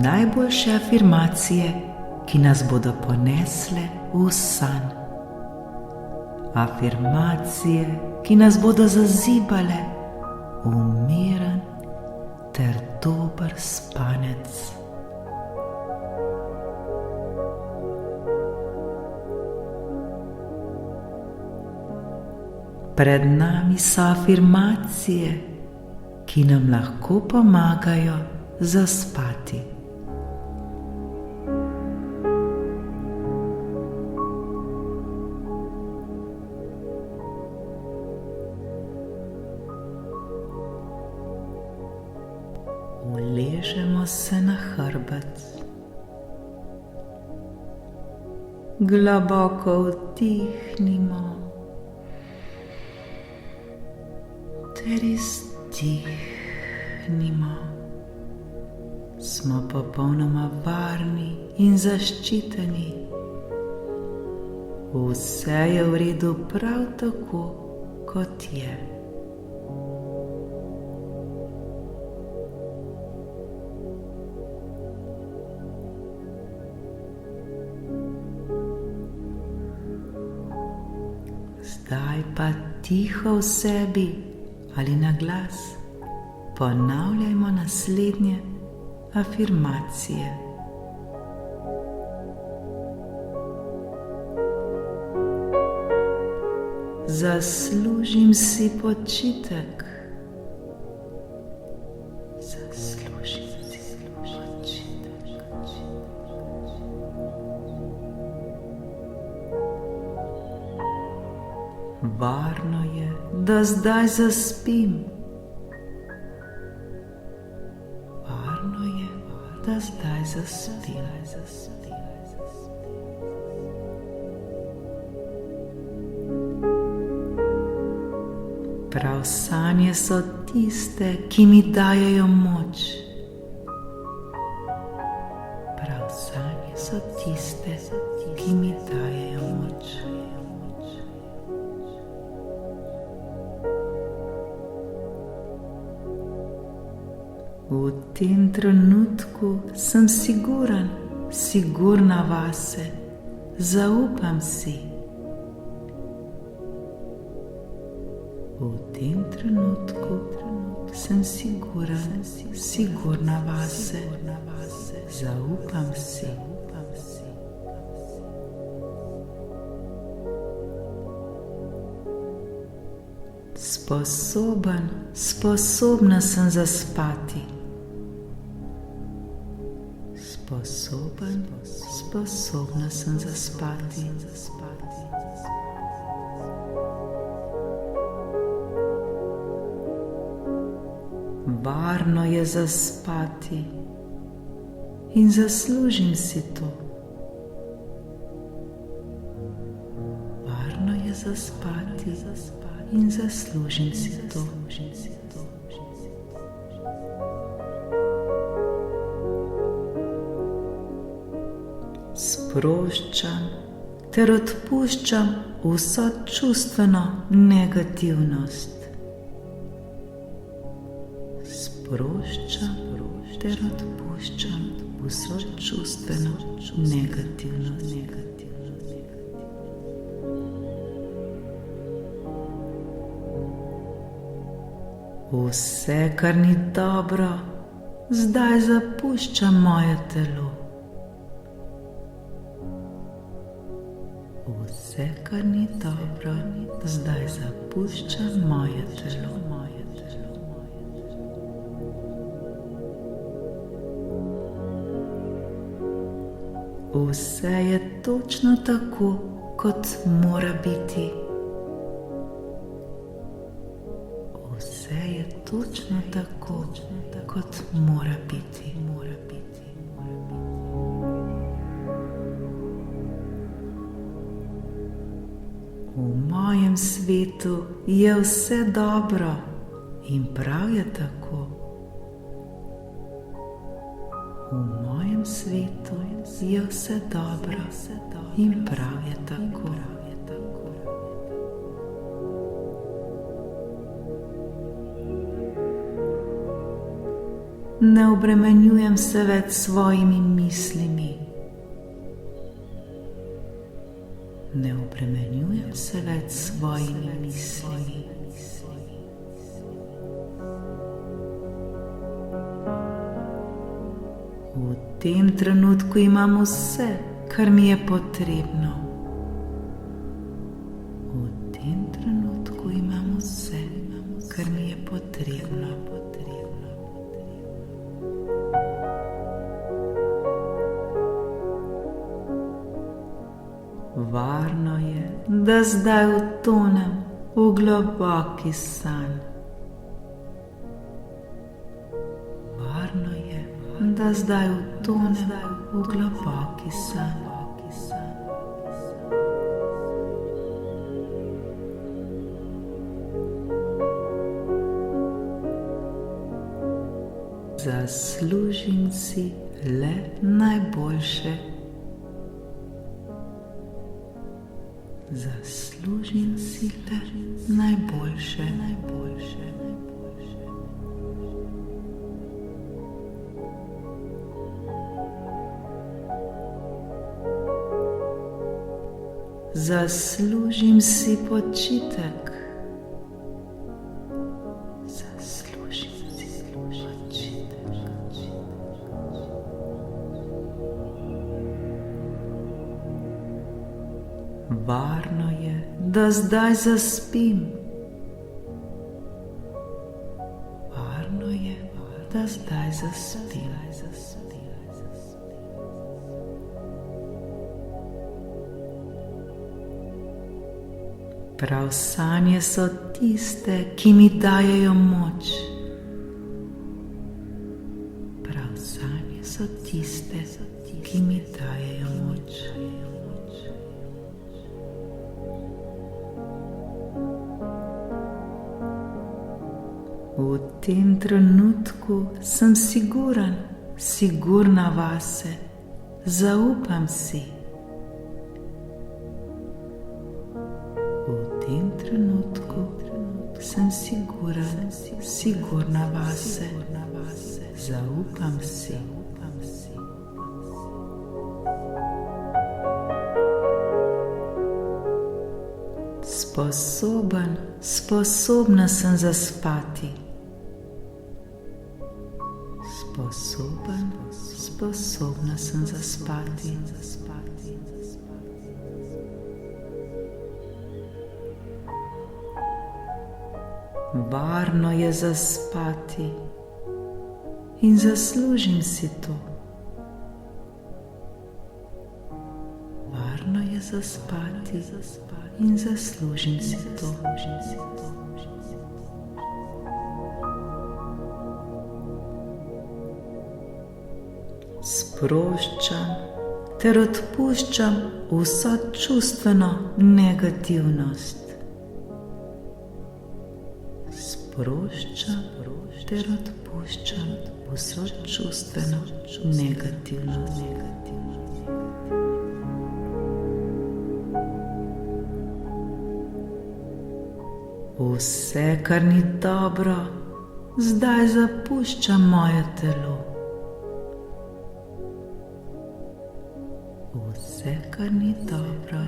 Najboljše afirmacije, ki nas bodo ponesle v san. Afirmacije, ki nas bodo zazibale v miren ter dober spanec. Pred nami so afirmacije, ki nam lahko pomagajo zaspati. Uležemo se na hrbet. Globoko vdihnimo ter izdihnimo. Smo popolnoma varni in zaščiteni. Vse je v redu prav tako, kot je. Zdaj pa tiho v sebi ali na glas ponavljajmo naslednje afirmacije. Zaslužim si počitek. Zaslužim si počitek. Varno je, da zdaj zaspim. Varno je, da zdaj zaspim. Prav sanje so tiste, ki mi dajejo moč. Prav sanje so tiste, ki mi dajejo moč. V tem trenutku sem siguren, sigurna vase, zaupam si. V tem trenutku sem siguren, sigurna vase, zaupam si. Sposobna sem zaspati. Sposobna sem zaspati. Varno je zaspati in zaslužim si to. Varno je zaspati in zaslužim si to. Sproščam ter odpuščam vso čustveno negativnost. Sproščam ter odpuščam vso čustveno negativnost. Vse, kar ni dobro, zdaj zapušča moje telo. Vse, kar ni dobro, zdaj zapušča moje telo. Vse je točno tako, kot mora biti. Vse je točno tako, kot mora biti. V mojem svetu je vse dobro in prav je tako. V mojem svetu je vse dobro in prav je tako. Ne obremenjujem se več s svojimi mislimi. Ne obremenjujem se več s svojimi mislimi. V tem trenutku imam vse, kar mi je potrebno. V tem trenutku imam vse, kar mi je potrebno. Varno je, da zdaj utonem v globoki sanj. Varno je, da zdaj utonem v globoki sanj. Zaslužim si le najboljše. Zaslužim si le najboljše. Zaslužim si počitek. Zaslužim si počitek. Varno je, da zdaj zaspim. Varno je, da zdaj zaspim. Prav sanje so tiste, ki mi dajejo moč. Prav sanje so tiste, ki mi dajejo moč. V tem trenutku sem sigurna vase, zaupam si. V tem trenutku sem sigurna vase, zaupam si. Sposobna sem zaspati. Sposobna sem zaspati. Varno je zaspati in zaslužim si to. Varno je zaspati in zaslužim si to. Sproščam ter odpuščam vso čustveno negativnost. Sproščam ter odpuščam vso čustveno negativnost. Vse, kar ni dobro, zdaj zapušča moje telo. Vse, kar ni dobro,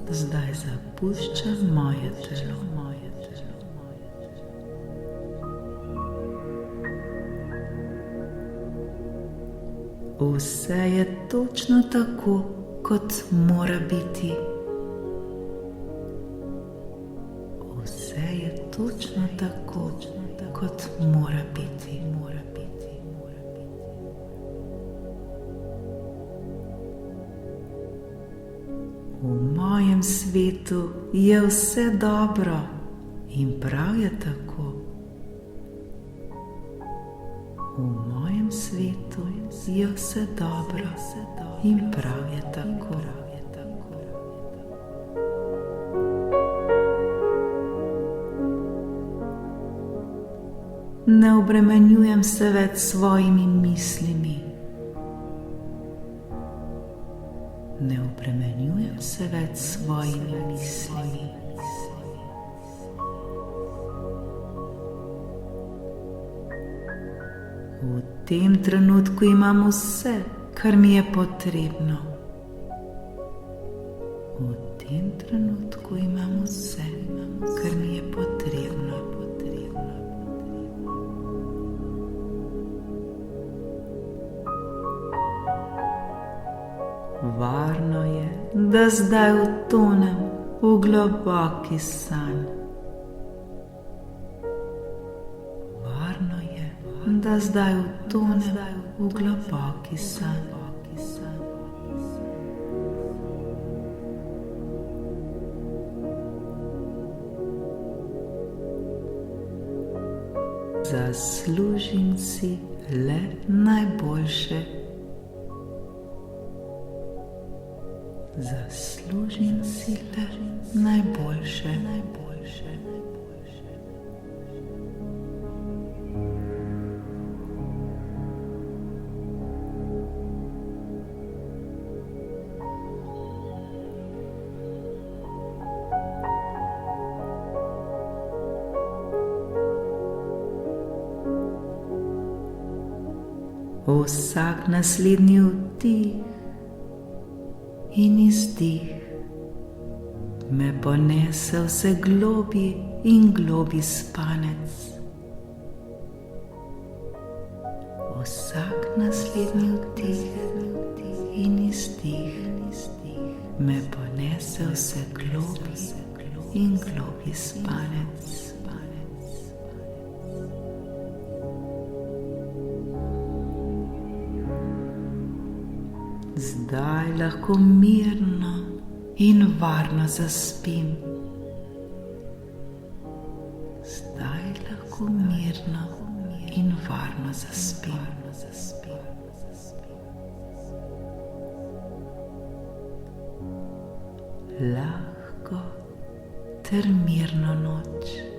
zdaj zapušča moje telo. Vse je točno tako, kot mora biti. Vse je točno tako, kot mora biti. V mojem svetu je vse dobro in prav je tako. V mojem svetu je vse dobro in prav je tako. Ne obremenjujem se več s svojimi mislimi. Ne obremenjujem se več s svojimi mislimi. V tem trenutku imam vse, kar mi je potrebno. V tem trenutku imam vse, kar mi je potrebno. Varno je, da zdaj utonem v globoki sanj. Varno je, da zdaj utonem v globoki sanj. Zaslužim si le najboljše. Zaslužim si le najboljše. Vsak naslednji vdih in izdih me ponese vse globlji in globlji spanec. Vsak naslednji vdih in izdih me ponese vse globlji in globlji spanec. Zdaj lahko mirno in varno zaspim. Zdaj lahko mirno in varno zaspim. Lahko ter mirno noč.